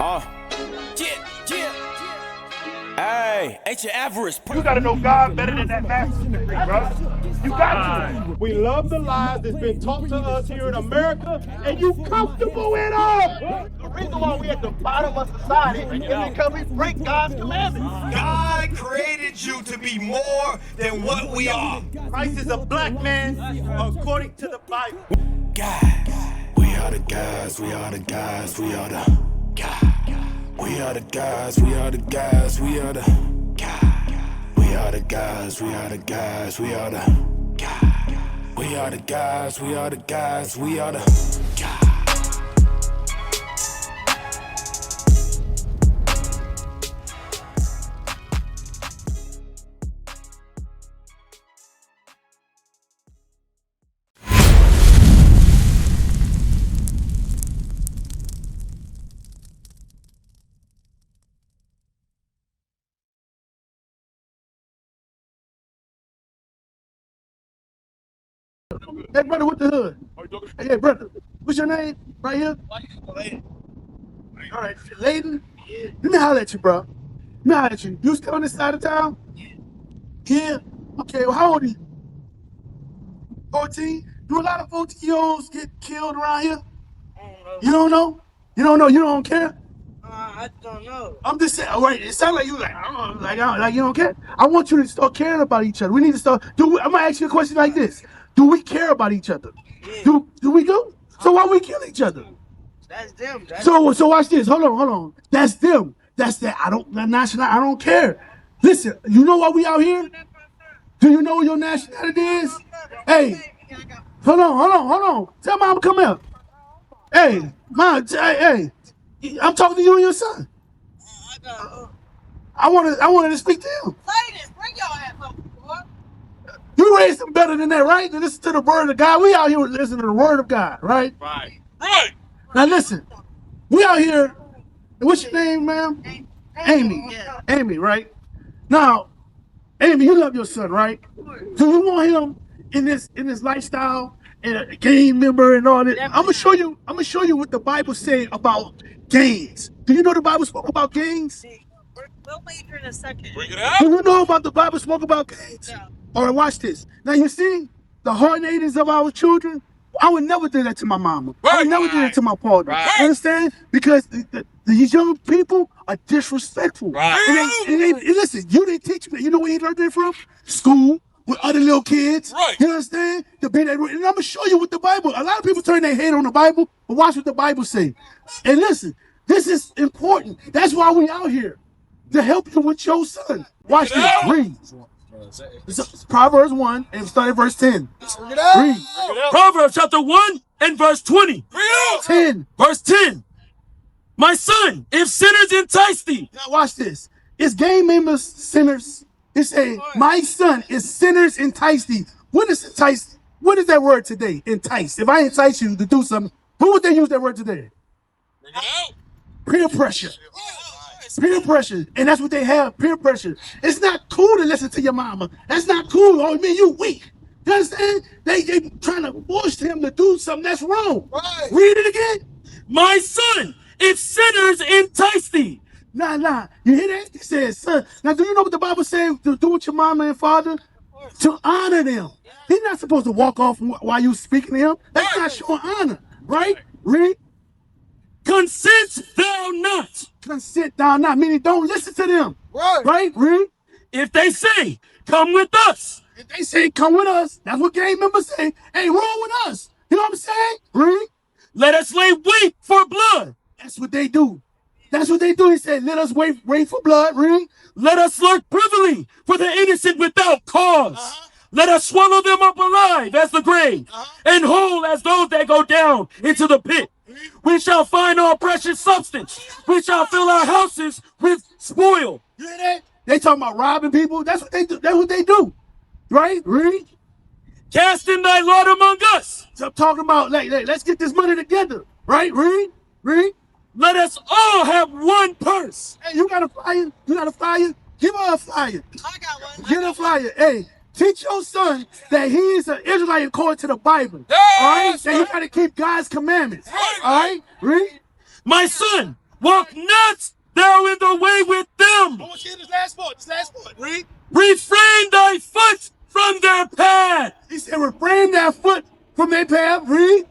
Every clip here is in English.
Yeah, yeah. Hey, ancient avarice. You gotta know God better than that master's bro. You got to. We love the lies that's been taught to us here in America, and you comfortable in them. The reason why we at the bottom of society is because we break God's commandments. God created you to be more than what we are. Christ is a black man according to the Bible. We are the guys, we are the guys, we are the guys. We are the guys, we are the guys, we are the guys. We are the guys, we are the guys, we are the guys. We are the guys, we are the guys, we are the guys. Hey, brother, what the hood? Hey, brother, what's your name? Right here? All right, Layden. Let me holler at you, bro. Let me holler at you. You still on this side of town? Yeah. Okay, well, how old are you? 14? Do a lot of 14-year-olds get killed around here? You don't know? You don't know? You don't care? I don't know. I'm just saying, all right, it sounds like you like you don't care. I want you to start caring about each other. We need to start, I'm gonna ask you a question like this. Do we care about each other? Yeah. Do we do? So why we kill each other? That's them. So watch this. Hold on. That's them. That's that. I don't care. Listen, you know why we out here? Do you know what your nationality is? Hey, hold on. Tell mom come here. Hey, mom, hey, I'm talking to you and your son. I wanted to speak to him. Ladies, bring your ass up, boy. You raised him better than that, right? To listen to the word of God. We out here listening to the word of God, right? Right. Now listen, we out here. What's your name, ma'am? Amy. Yeah. Amy, right? Now, Amy, you love your son, right? Do you want him in this lifestyle and a gang member and all that? I'm gonna show you what the Bible say about gangs. Do you know the Bible spoke about gangs? We'll major in a second. Bring it out. Do you know about the Bible spoke about gangs? No. All right, watch this. Now you see the hard natives of our children. I would never do that to my mama. I would never do that to my partner. Right. You understand? Because these young people are disrespectful. Right. And listen, you didn't teach me that. You know where you learned that from? School with other little kids. Right. You understand? And I'm gonna show you what the Bible. A lot of people turn their head on the Bible, but watch what the Bible say. And listen, this is important. That's why we out here to help you with your son. Watch this. Read. It's Proverbs 1 and start at verse 10. Read. Proverbs chapter 1 and verse 20. 10. Verse 10. My son, if sinners entice thee. Now watch this. It's gang members, sinners. It say, my son, is sinners entice thee. What is entice? What is that word today? Entice. If I entice you to do something, who would they use that word today? Peer pressure. Peer pressure. And that's what they have, peer pressure. It's not cool to listen to your mama. That's not cool. Oh, man, you weak. You understand? They trying to force him to do something that's wrong. Right. Read it again. My son, if sinners entice thee. Nah. You hear that? It says, son. Now, do you know what the Bible says to do with your mama and father? To honor them. He's not supposed to walk off while you speaking to him. That's not showing honor. Right? Read. Consent thou not. Consent thou not, meaning don't listen to them. Right? Read. If they say, come with us. If they say, come with us, that's what gang members say. Hey, roll with us. You know what I'm saying? Read. Let us lay wait for blood. That's what they do. That's what they do. He said, let us wait for blood. Read. Let us lurk privily for the innocent without cause. Let us swallow them up alive as the grave, and whole as those that go down into the pit. We shall find our precious substance. We shall fill our houses with spoil. You hear that? They talking about robbing people. That's what they do. That's what they do. Right? Read. Cast in thy lot among us. So I'm talking about, like, let's get this money together. Right? Read. Let us all have one purse. Hey, you got a flyer? Give her a flyer. I got one. Get a flyer. Hey, teach your son that he is an Israelite according to the Bible. Yes, all right? That he got to keep God's commandments. Right. All right? Read. My son, Walk not thou in the way with them. I want you to hear this last part. This last part. Read. Refrain thy foot from their path. He said, refrain thy foot from their path. Read.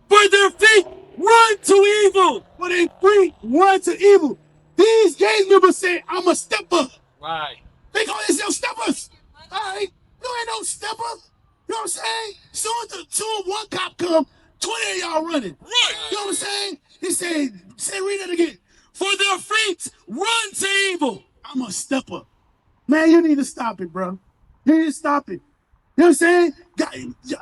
For their feet run to evil. For their feet run to evil. These gang members say, I'm a stepper. Right. They call themselves steppers. All right. You ain't no stepper. You know what I'm saying? Soon one cop come, 20 of y'all running. Right. You know what I'm saying? He said, read that again. For their feet run to evil. I'm a stepper. Man, you need to stop it, bro. You need to stop it. You know what I'm saying?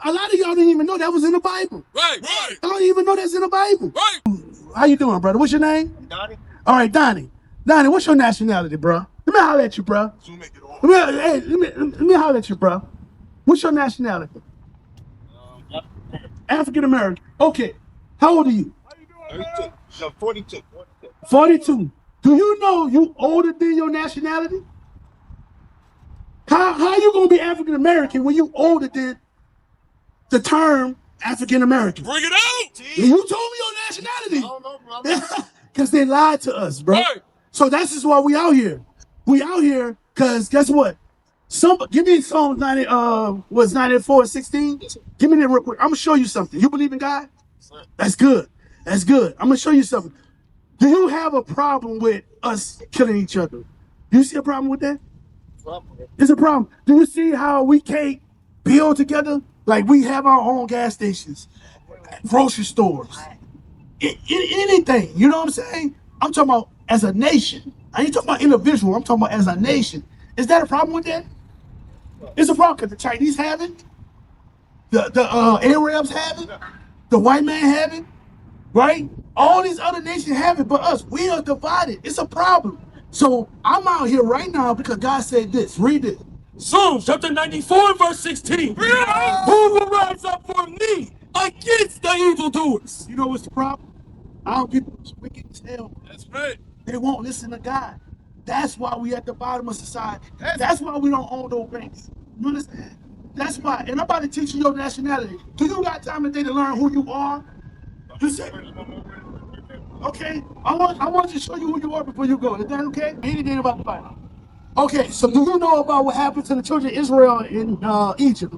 A lot of y'all didn't even know that was in the Bible. Right. I don't even know that's in the Bible. Right. How you doing, brother? What's your name? Donnie. All right, Donnie. Donnie, what's your nationality, bro? Let me holler at you, bro. Let me holler at you, bro. What's your nationality? African American. Okay. How old are you? 32. No, 42. 42. Do you know you older than your nationality? How you gonna be African American when you older than the term African American? Bring it out. You told me your nationality. I don't know, bro. Because they lied to us, bro. Right. So that's just why we out here. We out here because guess what? Give me Psalm 94:16. Give me that real quick. I'm gonna show you something. You believe in God? That's good. That's good. I'm gonna show you something. Do you have a problem with us killing each other? Do you see a problem with that? It's a problem. Do you see how we can't build together? Like we have our own gas stations, grocery stores, anything. You know what I'm saying? I'm talking about as a nation. I ain't talking about individual. I'm talking about as a nation. Is that a problem with that? It's a problem because the Chinese have it, the Arabs have it, the white man have it, right? All these other nations have it, but us, we are divided. It's a problem. So I'm out here right now because God said this. Read it. Psalms chapter 94 verse 16. Who will rise up for me against the evildoers? You know what's the problem? Our people is wicked as hell. That's right. They won't listen to God. That's why we at the bottom of society. That's why we don't own those banks. You understand? That's why. And I'm about to teach you your nationality. Do you got time today to learn who you are? You said, okay. I want to show you who you are before you go. Is that okay? Anything about the Bible? Okay. So do you know about what happened to the children of Israel in Egypt?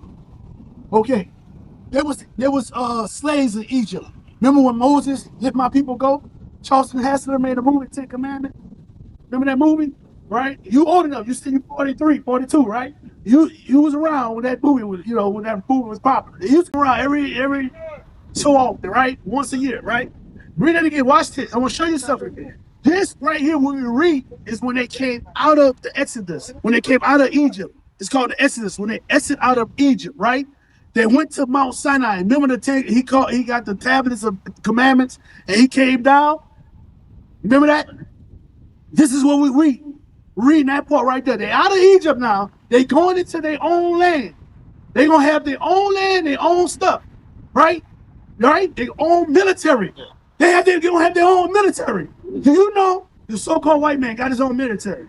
Okay. There was slaves in Egypt. Remember when Moses let my people go? Charleston Heston made a movie, 10 Commandments. Remember that movie? Right? You old enough. You see, you 43, 42, right? You was around when that movie was, when that movie was popular. You used to be around every so often, right? Once a year, right? Read that again. Watch this. I want to show you something. This right here, when we read, is when they came out of the Exodus. When they came out of Egypt. It's called the Exodus. When they exit out of Egypt, right? They went to Mount Sinai. Remember he got the tablets of commandments and he came down. Remember that? This is what we read. Reading that part right there. They out of Egypt now. They going into their own land. They gonna have their own land, their own stuff, right? Right? Their own military. They gonna have their own military. Do you know the so-called white man got his own military?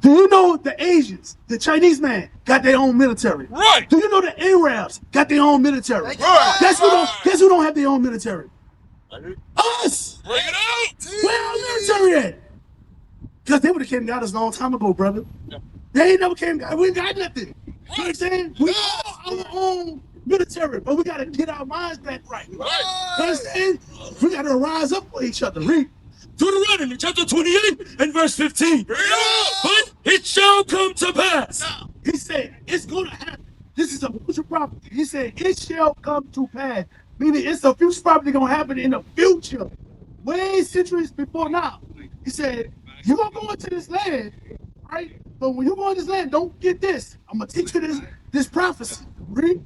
Do you know the Asians, the Chinese man got their own military? Right. Do you know the Arabs got their own military? Right. Guess who don't have their own military? Us. Bring it out. Where our military at? Because they would have came and got us a long time ago, brother. They ain't never came. We ain't got nothing. You know what I'm saying? We all our own military, but we got to get our minds back right. You understand? We got to rise up for each other. Read. Deuteronomy chapter 28 and verse 15. But it shall come to pass. He said, it's going to happen. This is a future prophecy. He said, it shall come to pass. Meaning it's a future prophecy going to happen in the future. Way centuries before now. He said, you're going to go into this land, right? But when you go into this land, don't get this. I'm going to teach you this prophecy. Read.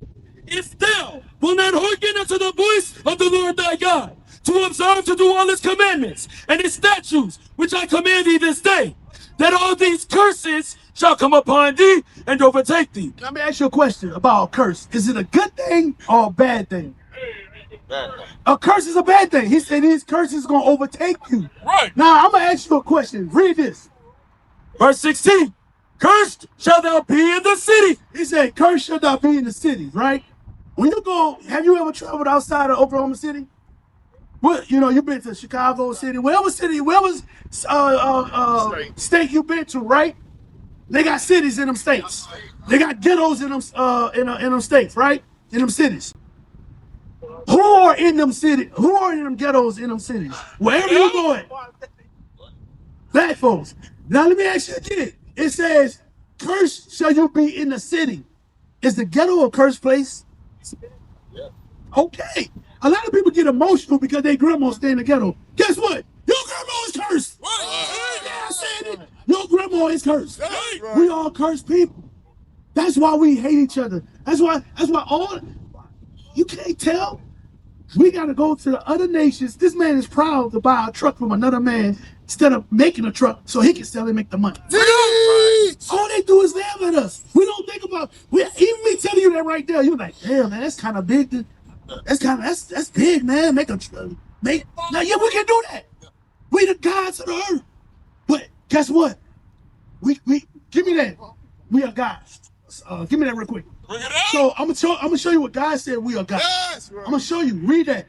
If thou will not hearken unto the voice of the Lord thy God, to observe to do all his commandments and his statutes, which I command thee this day, that all these curses shall come upon thee and overtake thee. Let me ask you a question about a curse. Is it a good thing or a bad thing? A curse is a bad thing. He said these curses are going to overtake you. Right. Now, I'm going to ask you a question. Read this. Verse 16. Cursed shall thou be in the city. He said, cursed shall thou be in the city, right? When you go, have you ever traveled outside of Oklahoma City? What, you know, you've been to Chicago City, wherever state you've been to, right? They got cities in them states. They got ghettos in them in them states, right? In them cities. Who are in them cities? Who are in them ghettos in them cities? Wherever you going, black folks. Now let me ask you again. It says, "Cursed shall you be in the city." Is the ghetto a cursed place? Okay. A lot of people get emotional because their grandma stay in the ghetto. Guess what? Your grandma is cursed. Yeah, I said it. Your grandma is cursed. We all cursed people. That's why we hate each other. That's why all you can't tell. We gotta go to the other nations. This man is proud to buy a truck from another man instead of making a truck so he can sell and make the money. All they do is laugh at us. We don't think about even me telling you that right there, you're like, damn man, that's kind of big. That's big, man. Now yeah, we can do that. We the gods of the earth. But guess what? We give me that. We are gods. Give me that real quick. So I'm gonna show you what God said we are gods. Yes, I'm gonna show you. Read that.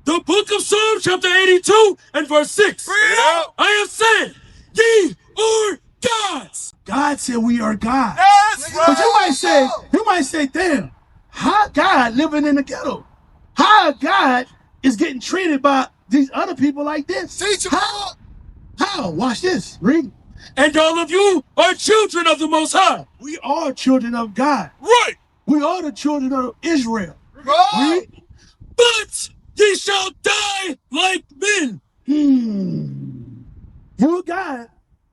The book of Psalms, chapter 82 and verse 6. I have said, ye are gods. God said we are gods. Yes, but you might say, damn, how God living in the ghetto? How God is getting treated by these other people like this? Teach him How? Watch this. Read. And all of you are children of the Most High. We are children of God. Right. We are the children of Israel. Right. But ye shall die like men. You're a God,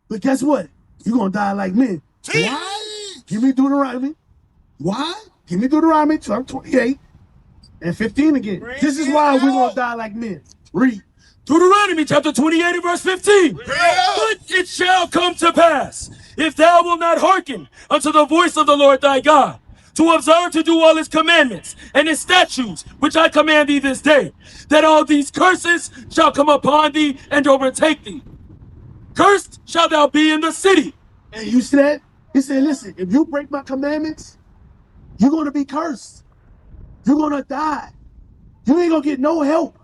but guess what? You're going to die like men. Why? Give me Deuteronomy. Why? Give me Deuteronomy 28 and 15 again. This is why we're going to die like men. Read. Deuteronomy chapter 28 and verse 15. But it shall come to pass, if thou wilt not hearken unto the voice of the Lord thy God, to observe to do all his commandments and his statutes, which I command thee this day, that all these curses shall come upon thee and overtake thee. Cursed shalt thou be in the city. And you see that? He said, listen, if you break my commandments, you're going to be cursed. You're going to die. You ain't going to get no help.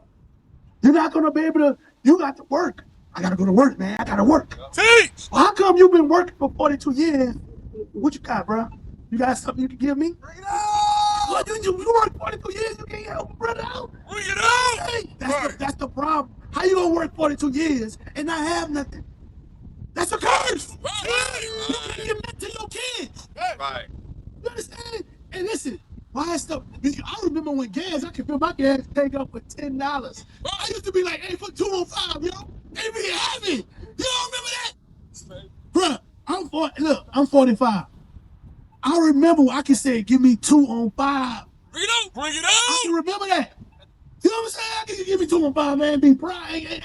You're not going to be able to, you got to work. I got to go to work, man. I got to work. Teach. Well, how come you've been working for 42 years? What you got, bro? You got something you can give me? Bring it out. What, you work 42 years, you can't help a brother out? Bring it out. Hey, that's the problem. How you going to work 42 years and not have nothing? That's a curse. Right. You can't give that to your kids. Right. You understand? And listen, why stuff? I remember when gas, I could feel my gas take up for $10. I used to be like, hey, put 2 on 5, yo. They be having. You don't remember that? Bruh, I'm 45. I remember I could say, give me 2 on 5. Bring it out. Bring it I out. can remember that. You know what I'm saying? I can give me 2 on 5, man. Be proud. And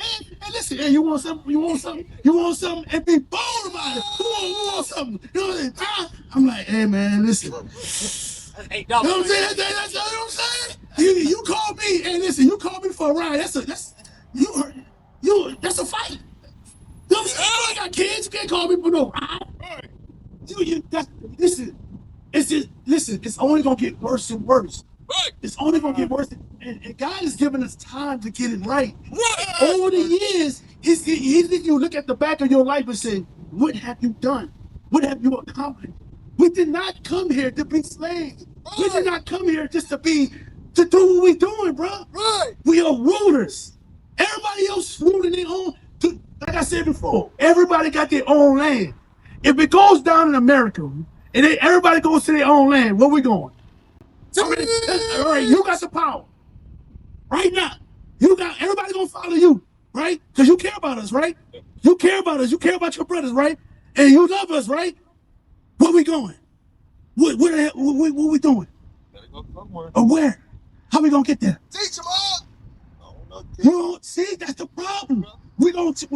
listen, hey, you want something? You want something? You want something? And be bold about it. Who want something? You know what I'm saying? I'm like, hey, man, listen. You know what I'm saying? That's what I'm saying. You call me, and listen, you call me for a ride. That's a fight. You know what I'm saying? I got kids. You can't call me for no ride. Listen, it's only gonna get worse and worse. Right. It's only gonna get worse, and God is giving us time to get it right. Right. Over the years, you look at the back of your life and say, what have you done? What have you accomplished? We did not come here to be slaves. Right. We did not come here just to do what we're doing, bro. Right. We are rulers. Everybody else ruling their own. Like I said before, everybody got their own land. If it goes down in America, and everybody goes to their own land, where we going? All right, you got the power. Right now, everybody gonna follow you, right? Because you care about us, right? You care about us. You care about your brothers, right? And you love us, right? Where we going? What we doing? Gotta go somewhere. Or where? How we gonna get there? Teach them all. You don't see, that's the problem.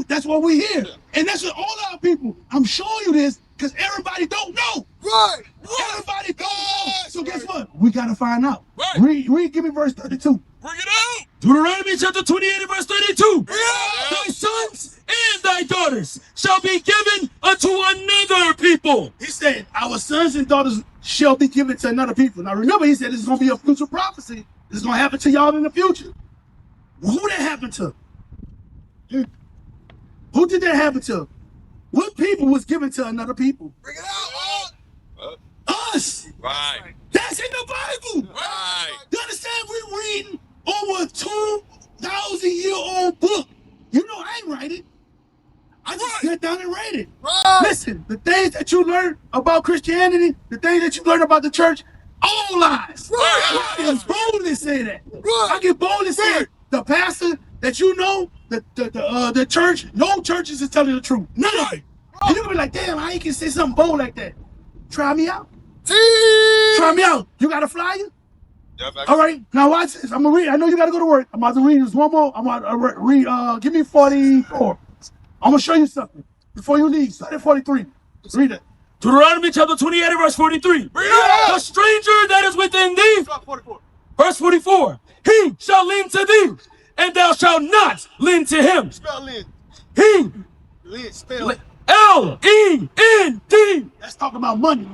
That's why we're here. And that's what all our people, I'm showing you this because everybody don't know. Right. Everybody don't know. So guess what? We gotta find out. Right. Read, give me verse 32. Bring it out. Deuteronomy chapter 28 and verse 32. Thy sons and thy daughters shall be given unto another people. He said, our sons and daughters shall be given to another people. Now remember, he said this is gonna be a future prophecy. This is gonna happen to y'all in the future. Who that happened to? Who did that happen to? What people was given to another people? Bring it out. Us. Right. That's in the Bible. Right. You understand? We're reading over a 2,000-year-old book. You know I ain't write it. I just sat down and read it. Right. Listen, the things that you learn about Christianity, the things that you learn about the church, all lies. Right. I can boldly say that. Right. I can boldly say the pastor that you know, the church, no churches is telling the truth. None of it. And you'll be like, damn, I ain't can say something bold like that. Try me out. Try me out. You got a flyer? All right, now watch this. I'm gonna read. I know you gotta go to work. I'm about to read this one more. I'm about to read. Give me 44. I'm gonna show you something before you leave. Start at 43. Read it. Deuteronomy chapter 28 and verse 43. The stranger that is within thee. Verse 44. He shall lend to thee, and thou shalt not lend to him. Spell Lynn. He. Lynn, spell it. L-E-N-D. That's talking about money.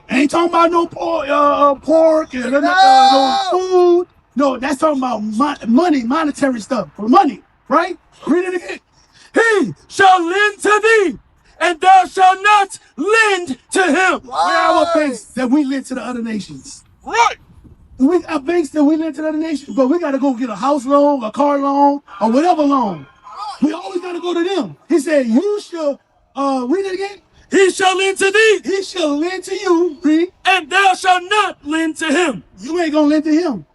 Ain't talking about no pork and no food. No, that's talking about money, monetary stuff. For money, right? Read it again. He shall lend to thee, and thou shalt not lend to him. Where are our banks that we lend to the other nations? Right. We got banks that we lend to the other nations, but we got to go get a house loan, a car loan, or whatever loan. We always got to go to them. He said, you shall, read it again. He shall lend to thee. He shall lend to you, read. And thou shalt not lend to him. You ain't going to lend to him.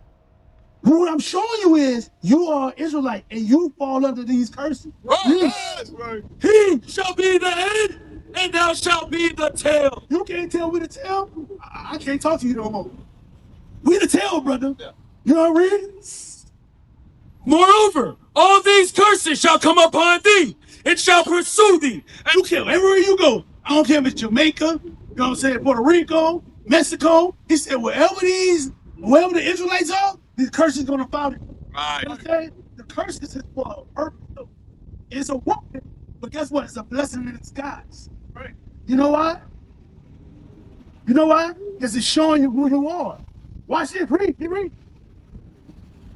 What I'm showing you is you are Israelite and you fall under these curses. Right. He shall be the head, and thou shalt be the tail. You can't tell we the tail. I can't talk to you no more. We the tail, brother. Yeah. You know what I'm reading? Moreover, all these curses shall come upon thee, and shall pursue thee. You can't, everywhere you go. I don't care if it's Jamaica, you know what I'm saying, Puerto Rico, Mexico. He said, wherever the Israelites are, these curses are gonna follow them. Right. You know what I'm saying? The curses is for a purpose. It's a weapon, but guess what? It's a blessing in disguise. Right. You know why? You know why? Because it's showing you who you are. Watch this, read.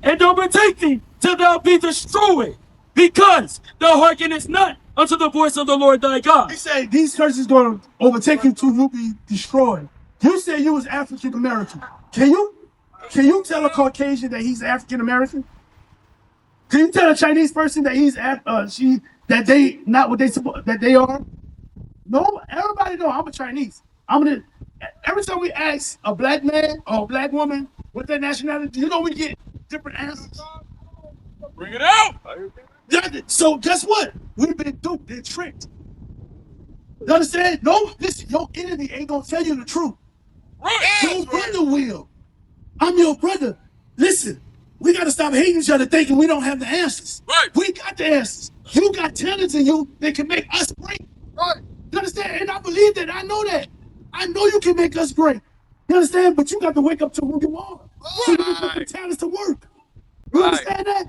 And overtake thee till thou be destroyed, because thou hearkenest not unto the voice of the Lord thy God. He said these curses going to overtake you till you be destroyed. You said you was African American. Can you tell a Caucasian that he's African American? Can you tell a Chinese person that that they not what that they are? No, everybody know I'm a Chinese. Every time we ask a black man or a black woman what their nationality, you know we get different answers. Bring it out. So guess what? We've been duped and tricked. You understand? No, listen, your enemy ain't gonna tell you the truth. Right. Your brother will. I'm your brother. Listen, we gotta stop hating each other thinking we don't have the answers. Right. We got the answers. You got talents in you that can make us great. Right. You understand? And I believe that. I know that. I know you can make us great. You understand? But you got to wake up to who you are. So you can put the talents to work. You understand that?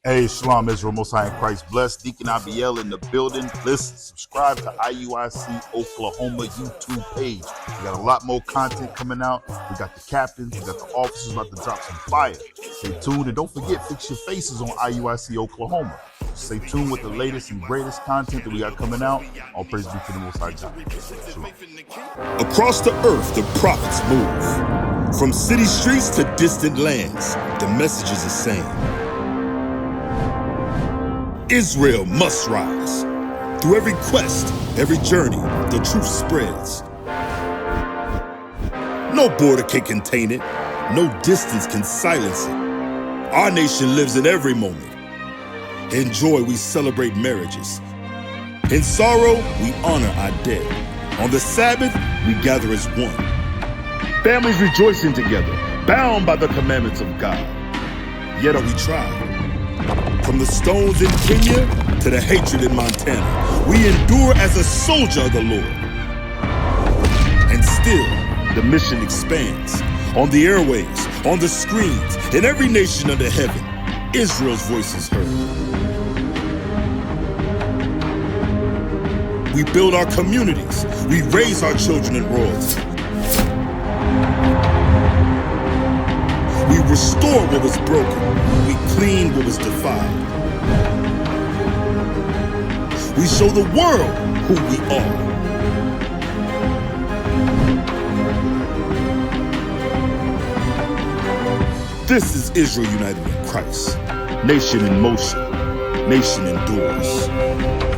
Hey, Shalom Israel, Most High in Christ blessed. Deacon Abiel in the building. Listen, subscribe to IUIC Oklahoma YouTube page. We got a lot more content coming out. We got the captains, we got the officers about to drop some fire. Stay tuned and don't forget, fix your faces on IUIC Oklahoma. Stay tuned with the latest and greatest content that we got coming out. All praise be to the Most High God. Shalom. Across the earth, the prophets move. From city streets to distant lands, the message is the same. Israel must rise. Through every quest, every journey, the truth spreads. No border can contain it. No distance can silence it. Our nation lives in every moment. In joy, we celebrate marriages. In sorrow, we honor our dead. On the Sabbath, we gather as one. Families rejoicing together, bound by the commandments of God. Yet are we tried. From the stones in Kenya to the hatred in Montana, we endure as a soldier of the Lord. And still, the mission expands. On the airwaves, on the screens, in every nation under heaven, Israel's voice is heard. We build our communities. We raise our children in royalty. We restore what was broken. We clean what was defiled. We show the world who we are. This is Israel united in Christ. Nation in motion. Nation endures.